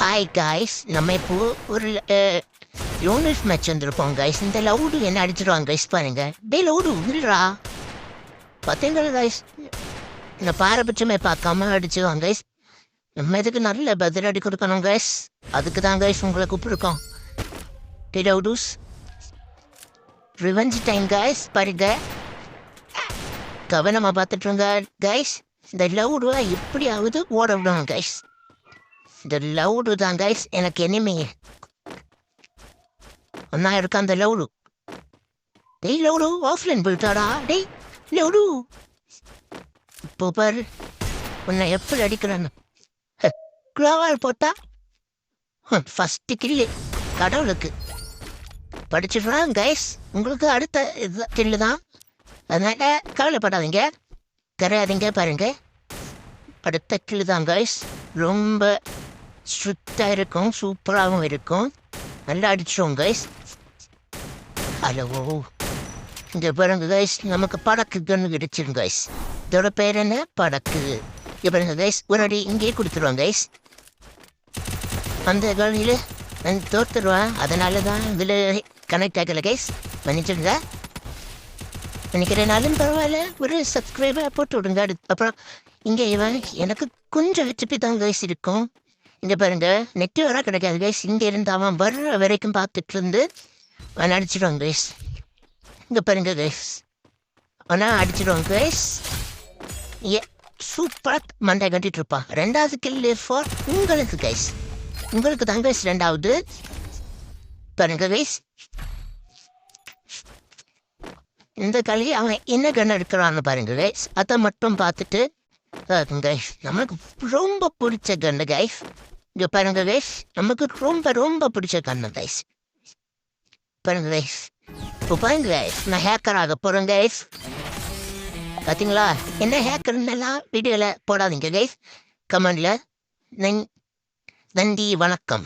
Hi guys, நம்ம இப்போ ஒரு யூனிட் மேட்ச் வந்திருப்போம் கைஸ். இந்த லவுடு என்ன அடிச்சிருவாங்க கைஸ், பாருங்க. டே லவுடு இல்லைடா, பார்த்தீங்களா கைஸ், இந்த பாரபட்சமே பார்க்காம அடிச்சுவாங்க கைஸ். நம்ம இதுக்கு நல்ல பதிலடி கொடுக்கணும் கைஸ், அதுக்கு தான் கைஸ் உங்களை கூப்பிட்டுருக்கோம். டே லவுடூஸ், ரிவெஞ்ச் டைம் கைஸ். பாருங்க, கவனமாக பார்த்துட்டுருங்க கைஸ். இந்த லவுடுவா எப்படியாவது ஓட விடணும் கைஸ். இந்த லவுடு தான் கைஸ் எனக்கு எனிமே. ஒன்னா இருக்கா அந்த லவுடு. டேய் லவுடு, ஆஃப்லைன் போயிட்டாடா. டேய் லவுடு, இப்போ பாரு உன்னை எப்படி அடிக்கிறான்னு. குளோவால் போட்டா ஃபஸ்ட்டு கில்லு கடவுளுக்கு. படிச்சுடுறான் கைஸ், உங்களுக்கு அடுத்த இது கில்லு தான். அதனால கவலைப்படாதீங்க, கரையாதீங்க. பாருங்க, அடுத்த கில்லு தான் கைஸ். ரொம்ப ஸ்ட்ரிக்டாக இருக்கும், சூப்பராகவும் இருக்கும். நல்லா அடிச்சிடும் கைஸ். ஹலோ, இங்கே பாருங்க கைஸ், நமக்கு படக்கு கன்று கிடைச்சிடும் கைஸ். இதோட பேர் என்ன? படக்கு. இங்கே பாருங்க கைஸ், ஒரு அடி இங்கேயே கொடுத்துருவோம் கைஸ். அந்த காலையில் நான் தோற்றுருவேன், அதனால தான் இதில் கனெக்ட் ஆகலை கைஸ். மன்னிச்சிடுங்க. நினைக்கிறேனாலும் பரவாயில்ல, ஒரு சப்ஸ்கிரைபர் போட்டு விடுங்க. அப்புறம் இங்கே இவன் எனக்கு கொஞ்சம் ஹெச்பி தான் கைஸ் இருக்கும். இங்கே பாருங்க, நெட்டு வர கிடைக்காது கைஸ். இங்கே இருந்து அவன் வர்ற வரைக்கும் பார்த்துட்டு இருந்து அவன் அடிச்சிடுவான் கைஸ். இங்கே பாருங்க கைஸ், அவனா அடிச்சிடுவான் கைஸ். ஏ சூப்பராக மண்டை கட்டிட்டு இருப்பான். ரெண்டாவது கில்லு ஃபார் உங்களுக்கு கைஸ், உங்களுக்கு தான் கைஸ் ரெண்டாவது. பாருங்க கைஸ், இந்த களி அவன் என்ன கண்ணு எடுக்கிறான்னு பாருங்க கைஸ். அதை மட்டும் பார்த்துட்டு கைஸ், நம்மளுக்கு ரொம்ப பிடிச்ச கண்ணு கைஸ். இங்கே பாருங்க கைஸ், நமக்கு ரொம்ப ரொம்ப பிடிச்ச கண்ணு கைஸ். பாருங்க கைஸ், இப்போ பாருங்க கைஸ், நான் ஹேக்கர் ஆக போகிறேன் கைஸ். பார்த்தீங்களா, என்ன ஹேக்கர்னெல்லாம் வீடியோவில் போடாதீங்க கைஸ். கமெண்டில் நன்றி, வணக்கம்.